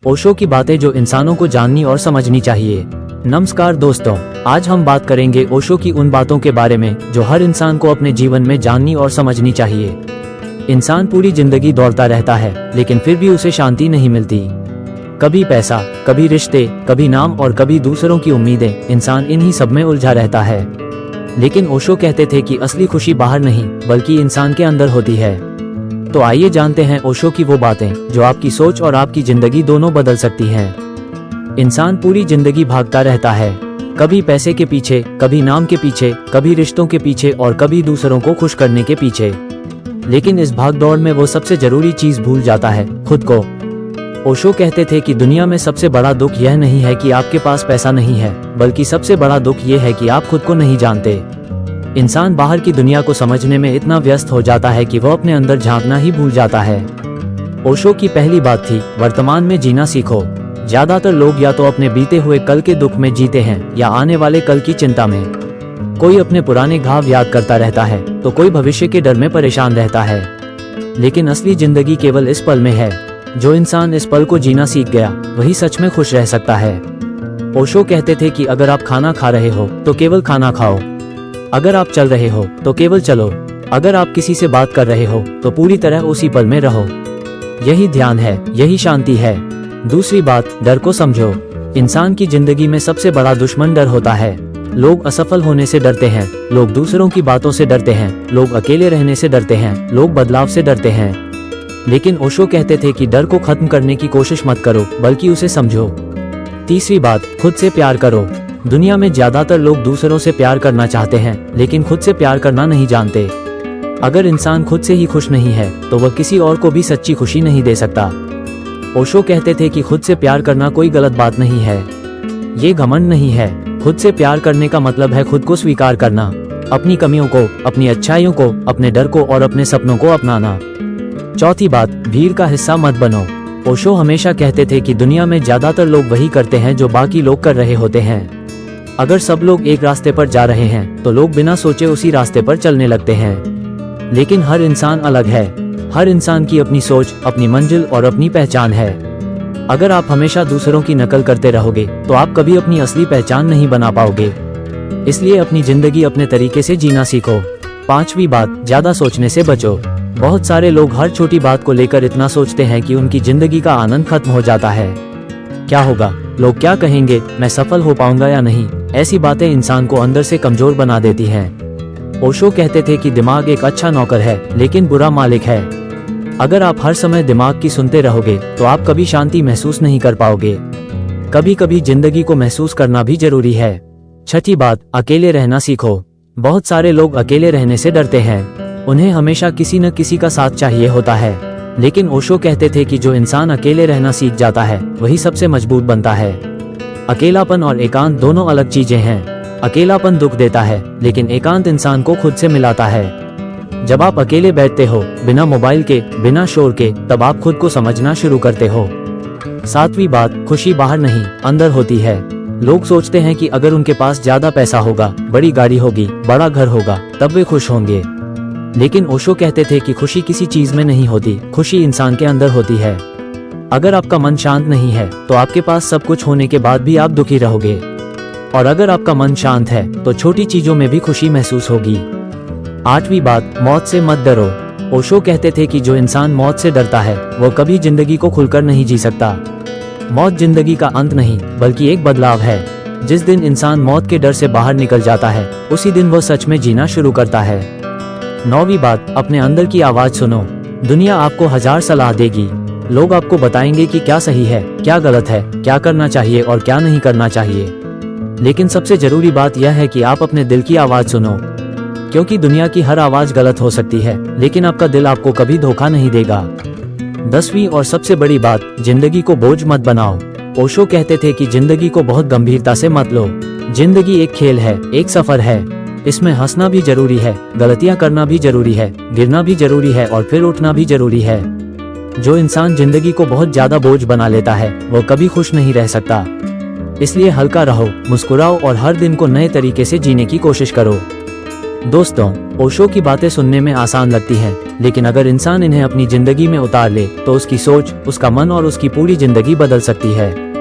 ओशो की बातें जो इंसानों को जाननी और समझनी चाहिए। नमस्कार दोस्तों, आज हम बात करेंगे ओशो की उन बातों के बारे में जो हर इंसान को अपने जीवन में जाननी और समझनी चाहिए। इंसान पूरी जिंदगी दौड़ता रहता है, लेकिन फिर भी उसे शांति नहीं मिलती। कभी पैसा, कभी रिश्ते, कभी नाम और कभी दूसरों की उम्मीदें, इंसान इन्हीं सब में उलझा रहता है। लेकिन ओशो कहते थे कि असली खुशी बाहर नहीं बल्कि इंसान के अंदर होती है। तो आइए जानते हैं ओशो की वो बातें जो आपकी सोच और आपकी जिंदगी दोनों बदल सकती हैं। इंसान पूरी जिंदगी भागता रहता है, कभी पैसे के पीछे, कभी नाम के पीछे, कभी रिश्तों के पीछे और कभी दूसरों को खुश करने के पीछे। लेकिन इस भागदौड़ में वो सबसे जरूरी चीज भूल जाता है, खुद को। ओशो कहते थे कि दुनिया में सबसे बड़ा दुख यह नहीं है कि आपके पास पैसा नहीं है, बल्कि सबसे बड़ा दुख यह है कि आप खुद को नहीं जानते। इंसान बाहर की दुनिया को समझने में इतना व्यस्त हो जाता है कि वह अपने अंदर झांकना ही भूल जाता है। ओशो की पहली बात थी, वर्तमान में जीना सीखो। ज्यादातर लोग या तो अपने बीते हुए कल के दुख में जीते हैं या आने वाले कल की चिंता में। कोई अपने पुराने घाव याद करता रहता है तो कोई भविष्य के डर में परेशान रहता है। लेकिन असली जिंदगी केवल इस पल में है। जो इंसान इस पल को जीना सीख गया वही सच में खुश रह सकता है। ओशो कहते थे कि अगर आप खाना खा रहे हो तो केवल खाना खाओ, अगर आप चल रहे हो तो केवल चलो, अगर आप किसी से बात कर रहे हो तो पूरी तरह उसी पल में रहो। यही ध्यान है, यही शांति है। दूसरी बात, डर को समझो। इंसान की जिंदगी में सबसे बड़ा दुश्मन डर होता है। लोग असफल होने से डरते हैं, लोग दूसरों की बातों से डरते हैं, लोग अकेले रहने से डरते हैं, लोग बदलाव से डरते हैं। लेकिन ओशो कहते थे कि डर को खत्म करने की कोशिश मत करो, बल्कि उसे समझो। तीसरी बात, खुद से प्यार करो। दुनिया में ज्यादातर लोग दूसरों से प्यार करना चाहते हैं, लेकिन खुद से प्यार करना नहीं जानते। अगर इंसान खुद से ही खुश नहीं है तो वह किसी और को भी सच्ची खुशी नहीं दे सकता। ओशो कहते थे कि खुद से प्यार करना कोई गलत बात नहीं है, ये घमंड नहीं है। खुद से प्यार करने का मतलब है खुद को स्वीकार करना, अपनी कमियों को, अपनी अच्छाइयों को, अपने डर को और अपने सपनों को अपनाना। चौथी बात, भीड़ का हिस्सा मत बनो। ओशो हमेशा कहते थे कि दुनिया में ज्यादातर लोग वही करते हैं जो बाकी लोग कर रहे होते हैं। अगर सब लोग एक रास्ते पर जा रहे हैं तो लोग बिना सोचे उसी रास्ते पर चलने लगते हैं। लेकिन हर इंसान अलग है, हर इंसान की अपनी सोच, अपनी मंजिल और अपनी पहचान है। अगर आप हमेशा दूसरों की नकल करते रहोगे तो आप कभी अपनी असली पहचान नहीं बना पाओगे। इसलिए अपनी जिंदगी अपने तरीके से जीना सीखो। पांचवी बात, ज्यादा सोचने से बचो। बहुत सारे लोग हर छोटी बात को लेकर इतना सोचते हैं कि उनकी जिंदगी का आनंद खत्म हो जाता है। क्या होगा, लोग क्या कहेंगे, मैं सफल हो पाऊंगा या नहीं, ऐसी बातें इंसान को अंदर से कमजोर बना देती हैं। ओशो कहते थे कि दिमाग एक अच्छा नौकर है लेकिन बुरा मालिक है। अगर आप हर समय दिमाग की सुनते रहोगे तो आप कभी शांति महसूस नहीं कर पाओगे। कभी कभी जिंदगी को महसूस करना भी जरूरी है। छठी बात, अकेले रहना सीखो। बहुत सारे लोग अकेले रहने से डरते हैं, उन्हें हमेशा किसी न किसी का साथ चाहिए होता है। लेकिन ओशो कहते थे कि जो इंसान अकेले रहना सीख जाता है वही सबसे मजबूत बनता है। अकेलापन और एकांत दोनों अलग चीजें हैं। अकेलापन दुख देता है, लेकिन एकांत इंसान को खुद से मिलाता है। जब आप अकेले बैठते हो, बिना मोबाइल के, बिना शोर के, तब आप खुद को समझना शुरू करते हो। सातवीं बात, खुशी बाहर नहीं, अंदर होती है। लोग सोचते हैं कि अगर उनके पास ज्यादा पैसा होगा, बड़ी गाड़ी होगी, बड़ा घर होगा, तब वे खुश होंगे। लेकिन ओशो कहते थे कि खुशी किसी चीज में नहीं होती, खुशी इंसान के अंदर होती है। अगर आपका मन शांत नहीं है तो आपके पास सब कुछ होने के बाद भी आप दुखी रहोगे, और अगर आपका मन शांत है तो छोटी चीजों में भी खुशी महसूस होगी। आठवीं बात, मौत से मत डरो। ओशो कहते थे कि जो इंसान मौत से डरता है वो कभी जिंदगी को खुलकर नहीं जी सकता। मौत जिंदगी का अंत नहीं बल्कि एक बदलाव है। जिस दिन इंसान मौत के डर से बाहर निकल जाता है उसी दिन वो सच में जीना शुरू करता है। नौवीं बात, अपने अंदर की आवाज सुनो। दुनिया आपको 1000 सलाह देगी, लोग आपको बताएंगे कि क्या सही है, क्या गलत है, क्या करना चाहिए और क्या नहीं करना चाहिए। लेकिन सबसे जरूरी बात यह है कि आप अपने दिल की आवाज सुनो, क्योंकि दुनिया की हर आवाज गलत हो सकती है, लेकिन आपका दिल आपको कभी धोखा नहीं देगा। 10वीं और सबसे बड़ी बात, जिंदगी को बोझ मत बनाओ। ओशो कहते थे कि जिंदगी को बहुत गंभीरता से मत लो। जिंदगी एक खेल है, एक सफर है। इसमें हंसना भी जरूरी है, गलतियां करना भी जरूरी है, गिरना भी जरूरी है और फिर उठना भी जरूरी है। जो इंसान जिंदगी को बहुत ज्यादा बोझ बना लेता है वो कभी खुश नहीं रह सकता। इसलिए हल्का रहो, मुस्कुराओ और हर दिन को नए तरीके से जीने की कोशिश करो। दोस्तों, ओशो की बातें सुनने में आसान लगती हैं, लेकिन अगर इंसान इन्हें अपनी जिंदगी में उतार ले तो उसकी सोच, उसका मन और उसकी पूरी जिंदगी बदल सकती है।